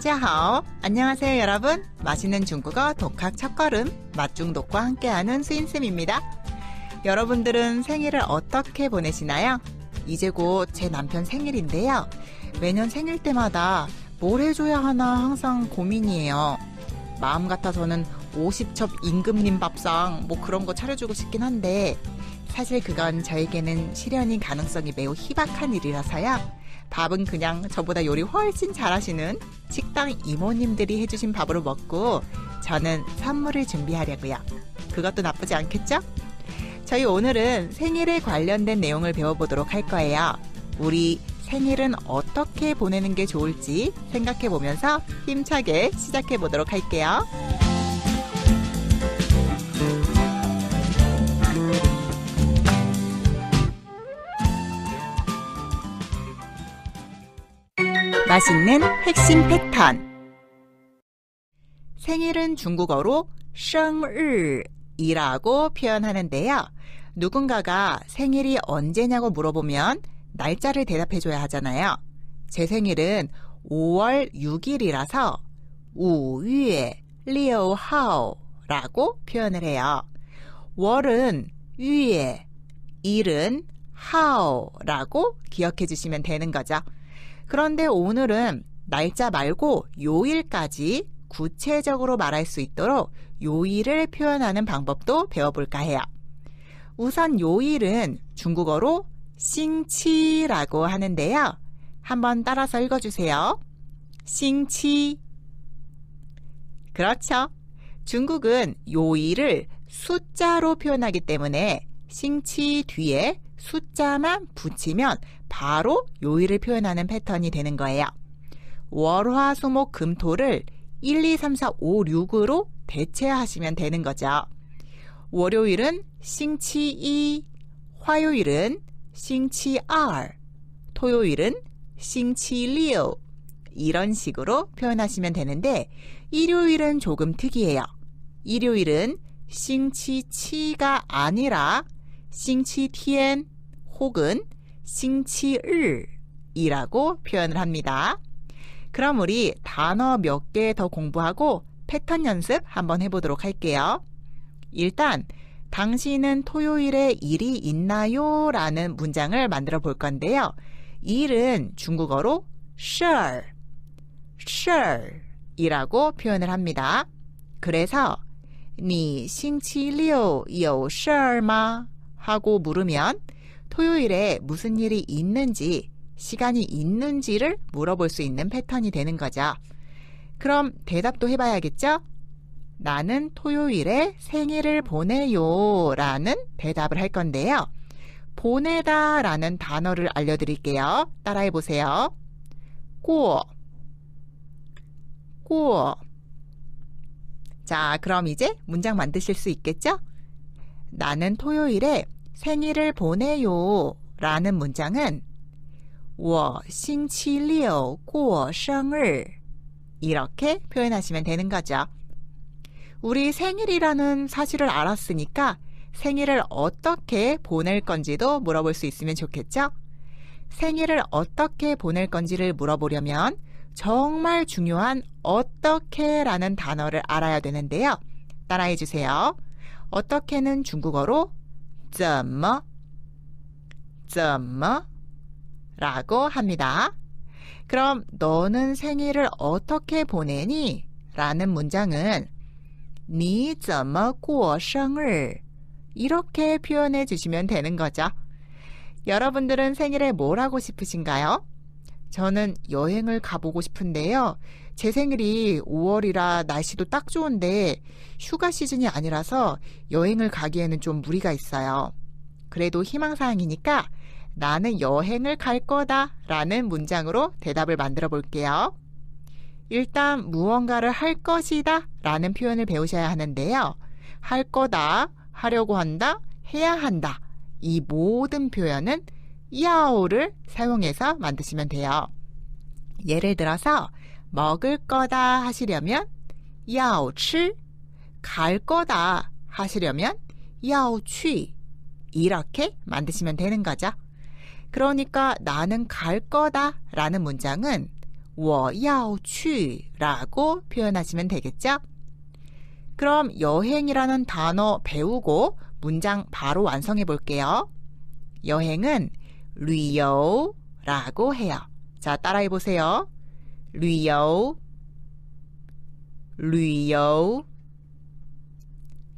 다자하오. 안녕하세요 여러분. 맛있는 중국어 독학 첫걸음 맛중독과 함께하는 수인쌤입니다. 여러분들은 생일을 어떻게 보내시나요? 이제 곧 제 남편 생일인데요. 매년 생일 때마다 뭘 해줘야 하나 항상 고민이에요. 마음 같아서는 50첩 임금님 밥상 뭐 그런 거 차려주고 싶긴 한데 사실 그건 저에게는 실현이 가능성이 매우 희박한 일이라서요. 밥은 그냥 저보다 요리 훨씬 잘하시는 식당 이모님들이 해주신 밥으로 먹고 저는 선물을 준비하려고요. 그것도 나쁘지 않겠죠? 저희 오늘은 생일에 관련된 내용을 배워보도록 할 거예요. 우리 생일은 어떻게 보내는 게 좋을지 생각해보면서 힘차게 시작해보도록 할게요. 맛있는 핵심 패턴. 생일은 중국어로 生日이라고 표현하는데요. 누군가가 생일이 언제냐고 물어보면 날짜를 대답해줘야 하잖아요. 제 생일은 5월 6일이라서 5月6号라고 표현을 해요. 월은 月, 일은 号라고 기억해 주시면 되는 거죠. 그런데 오늘은 날짜 말고 요일까지 구체적으로 말할 수 있도록 요일을 표현하는 방법도 배워볼까 해요. 우선 요일은 중국어로 싱치라고 하는데요. 한번 따라서 읽어주세요. 싱치. 그렇죠. 중국은 요일을 숫자로 표현하기 때문에 싱치 뒤에 숫자만 붙이면 바로 요일을 표현하는 패턴이 되는 거예요. 월, 화, 수, 목, 금, 토를 1, 2, 3, 4, 5, 6으로 대체하시면 되는 거죠. 월요일은 싱치2, 화요일은 싱치2, 토요일은 싱치6 이런 식으로 표현하시면 되는데 일요일은 조금 특이해요. 일요일은 싱치7가 아니라 싱치天 혹은 싱치日이라고 표현을 합니다. 그럼 우리 단어 몇 개 더 공부하고 패턴 연습 한번 해보도록 할게요. 일단 당신은 토요일에 일이 있나요? 라는 문장을 만들어 볼 건데요. 일은 중국어로 事儿 이라고 표현을 합니다. 그래서 你星期六有事儿吗? 하고 물으면 토요일에 무슨 일이 있는지, 시간이 있는지를 물어볼 수 있는 패턴이 되는 거죠. 그럼 대답도 해봐야겠죠? 나는 토요일에 생일을 보내요 라는 대답을 할 건데요. 보내다 라는 단어를 알려드릴게요. 따라해보세요. 过 자, 그럼 이제 문장 만드실 수 있겠죠? 나는 토요일에 생일을 보내요 라는 문장은 我星期六过生日 이렇게 표현하시면 되는 거죠. 우리 생일이라는 사실을 알았으니까 생일을 어떻게 보낼 건지도 물어볼 수 있으면 좋겠죠? 생일을 어떻게 보낼 건지를 물어보려면 정말 중요한 어떻게라는 단어를 알아야 되는데요. 따라해 주세요. 어떻게는 중국어로 怎么라고 합니다. 그럼 너는 생일을 어떻게 보내니? 라는 문장은 你怎么过生日 이렇게 표현해 주시면 되는 거죠. 여러분들은 생일에 뭘 하고 싶으신가요? 저는 여행을 가보고 싶은데요. 제 생일이 5월이라 날씨도 딱 좋은데 휴가 시즌이 아니라서 여행을 가기에는 좀 무리가 있어요. 그래도 희망사항이니까 나는 여행을 갈 거다 라는 문장으로 대답을 만들어 볼게요. 일단 무언가를 할 것이다 라는 표현을 배우셔야 하는데요. 할 거다, 하려고 한다, 해야 한다. 이 모든 표현은 야오를 사용해서 만드시면 돼요. 예를 들어서 먹을 거다 하시려면 야오치, 갈 거다 하시려면 야오취 이렇게 만드시면 되는 거죠. 그러니까 나는 갈 거다 라는 문장은 我要去라고 표현하시면 되겠죠? 그럼 여행이라는 단어 배우고 문장 바로 완성해 볼게요. 여행은 旅游라고 해요. 자, 따라해 보세요. 旅游 旅游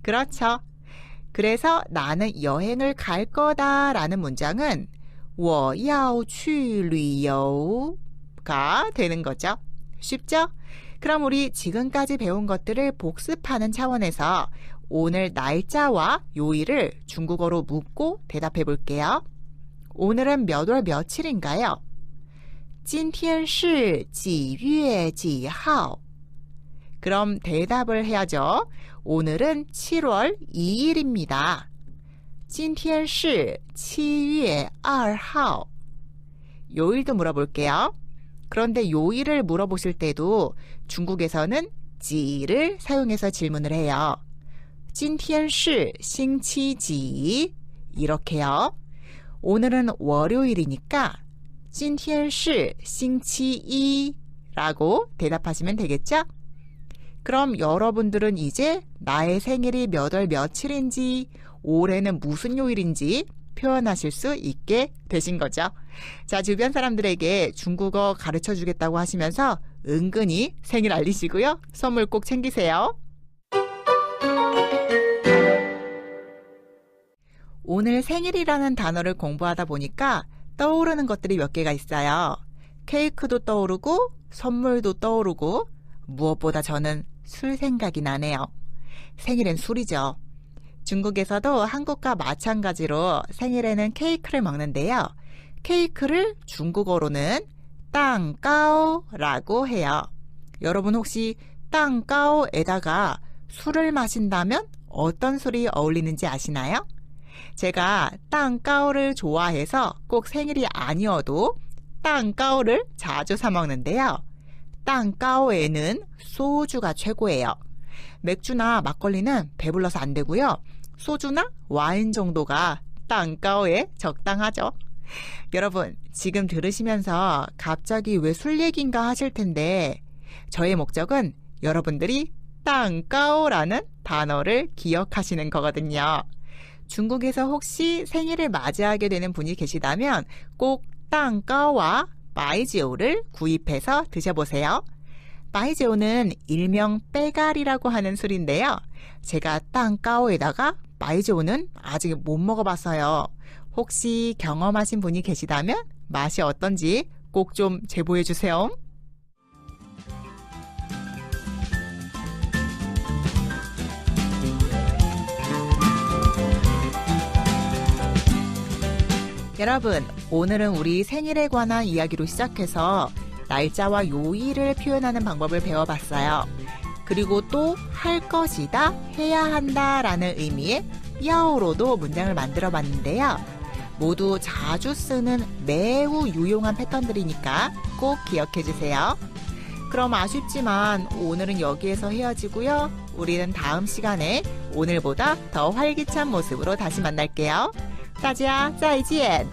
그렇죠. 그래서 나는 여행을 갈 거다 라는 문장은 我要去旅游가 되는 거죠. 쉽죠? 그럼 우리 지금까지 배운 것들을 복습하는 차원에서 오늘 날짜와 요일을 중국어로 묻고 대답해 볼게요. 오늘은 몇 월 며칠인가요? 今天是几月几号? 그럼 대답을 해야죠. 오늘은 7월 2일입니다. 今天是7月2号. 요일도 물어볼게요. 그런데 요일을 물어보실 때도 중국에서는 지를 사용해서 질문을 해요. 今天是星期几? 이렇게요. 오늘은 월요일이니까 今天是星期一 라고 대답하시면 되겠죠? 그럼 여러분들은 이제 나의 생일이 몇 월 며칠인지, 올해는 무슨 요일인지 표현하실 수 있게 되신 거죠. 자, 주변 사람들에게 중국어 가르쳐 주겠다고 하시면서 은근히 생일 알리시고요. 선물 꼭 챙기세요. 오늘 생일이라는 단어를 공부하다 보니까 떠오르는 것들이 몇 개가 있어요. 케이크도 떠오르고 선물도 떠오르고 무엇보다 저는 술 생각이 나네요. 생일엔 술이죠. 중국에서도 한국과 마찬가지로 생일에는 케이크를 먹는데요. 케이크를 중국어로는 땅까오라고 해요. 여러분 혹시 땅까오에다가 술을 마신다면 어떤 술이 어울리는지 아시나요? 제가 땅까오를 좋아해서 꼭 생일이 아니어도 땅까오를 자주 사 먹는데요. 땅까오에는 소주가 최고예요. 맥주나 막걸리는 배불러서 안 되고요. 소주나 와인 정도가 땅까오에 적당하죠. 여러분, 지금 들으시면서 갑자기 왜 술 얘기인가 하실 텐데 저의 목적은 여러분들이 땅까오라는 단어를 기억하시는 거거든요. 중국에서 혹시 생일을 맞이하게 되는 분이 계시다면 꼭 땅까오와 바이지오를 구입해서 드셔보세요. 바이지오는 일명 빼갈이라고 하는 술인데요. 제가 땅까오에다가 바이지오는 아직 못 먹어봤어요. 혹시 경험하신 분이 계시다면 맛이 어떤지 꼭 좀 제보해 주세요. 여러분, 오늘은 우리 생일에 관한 이야기로 시작해서 날짜와 요일을 표현하는 방법을 배워봤어요. 그리고 또 할 것이다, 해야 한다 라는 의미의 야오로도 문장을 만들어 봤는데요. 모두 자주 쓰는 매우 유용한 패턴들이니까 꼭 기억해 주세요. 그럼 아쉽지만 오늘은 여기에서 헤어지고요. 우리는 다음 시간에 오늘보다 더 활기찬 모습으로 다시 만날게요. 大家再见。